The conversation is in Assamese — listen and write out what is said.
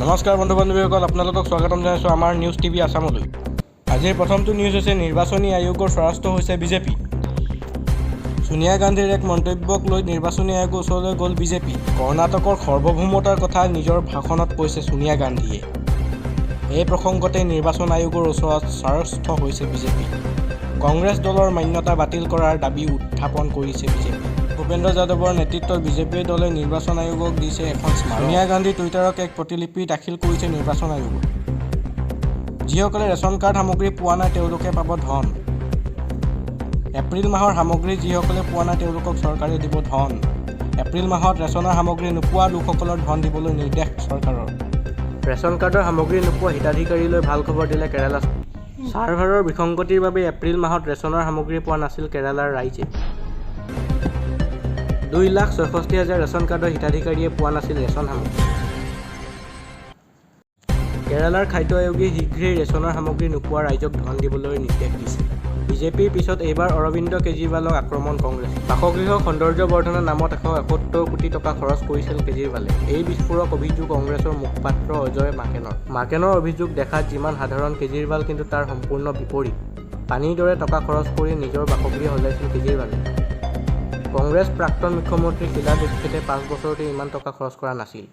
নমস্কাৰ বন্ধু বান্ধৱীসকল, আপোনালোকক স্বাগতম জনাইছোঁ আমাৰ নিউজ টিভি আছামলৈ। আজিৰ প্ৰথমটো নিউজ হৈছে নিৰ্বাচনী আয়োগৰ স্বৰাষ্ট হৈছে বিজেপি। সোনিয়া গান্ধীৰ এক মন্তব্যক লৈ নিৰ্বাচনী আয়োগৰ ওচৰলৈ গ'ল বিজেপি। কৰ্ণাটকৰ সাৰ্বভৌমতাৰ কথা নিজৰ ভাষণত কৈছে সোনিয়া গান্ধীয়ে। এই প্ৰসংগতে নিৰ্বাচন আয়োগৰ ওচৰত স্বৰাষ্ট হৈছে বিজেপি। কংগ্ৰেছ দলৰ মান্যতা বাতিল কৰাৰ দাবী উত্থাপন কৰিছে বিজেপি। ভূপেন্দ্ৰ যাদৱৰ নেতৃত্বৰ বিজেপি দলে নিৰ্বাচন আয়োগক দিছে এখন স্মাৰক। সোনিয়া গান্ধী টুইটাৰত এক প্ৰতিলিপি দাখিল কৰিছে নিৰ্বাচন আয়োগত। যিসকলে ৰেচন কাৰ্ড সামগ্ৰী পোৱা নাই তেওঁলোকে পাব ধন। এপ্ৰিল মাহৰ সামগ্ৰী যিসকলে পোৱা নাই তেওঁলোকক চৰকাৰে দিব ধন। এপ্ৰিল মাহত ৰেচনৰ সামগ্ৰী নোপোৱা লোকসকলৰ ধন দিবলৈ নিৰ্দেশ চৰকাৰৰ। ৰেচন কাৰ্ডৰ সামগ্ৰী নোপোৱা হিতাধিকাৰীলৈ ভাল খবৰ দিলে কেৰালা। ছাৰ্ভাৰৰ বিসংগতিৰ বাবে এপ্ৰিল মাহত ৰেচনৰ সামগ্ৰী পোৱা নাছিল কেৰালাৰ ৰাইজে। 2,66,000 ৰেচন কাৰ্ডৰ হিতাধিকাৰীয়ে পোৱা নাছিল ৰেচন সামগ্ৰী। কেৰালাৰ খাদ্য আয়োগে শীঘ্ৰেই ৰেচনৰ সামগ্ৰী নোপোৱা ৰাইজক ধন দিবলৈ নিৰ্দেশ দিছে। বিজেপিৰ পিছত এইবাৰ অৰবিন্দ কেজৰিৱালক আক্ৰমণ কংগ্ৰেছ। বাসগৃহ সৌন্দৰ্য বৰ্ধনৰ নামত 171 কোটি টকা খৰচ কৰিছিল কেজৰিৱালে। এই বিস্ফোৰক অভিযোগ কংগ্ৰেছৰ মুখপাত্ৰ অজয় মাকেনৰ। মাকেনৰ অভিযোগ দেখাত যিমান সাধাৰণ, কেজৰিৱাল কিন্তু তাৰ সম্পূৰ্ণ বিপৰীত। পানীৰ দৰে টকা খৰচ কৰি নিজৰ বাসগৃহ সজাইছিল কেজৰিৱালে। কংগ্ৰেছ প্ৰাক্তন মুখ্যমন্ত্ৰী শীলা দীক্ষিতে 5 বছৰতে ইমান টকা খৰচ কৰা নাছিল।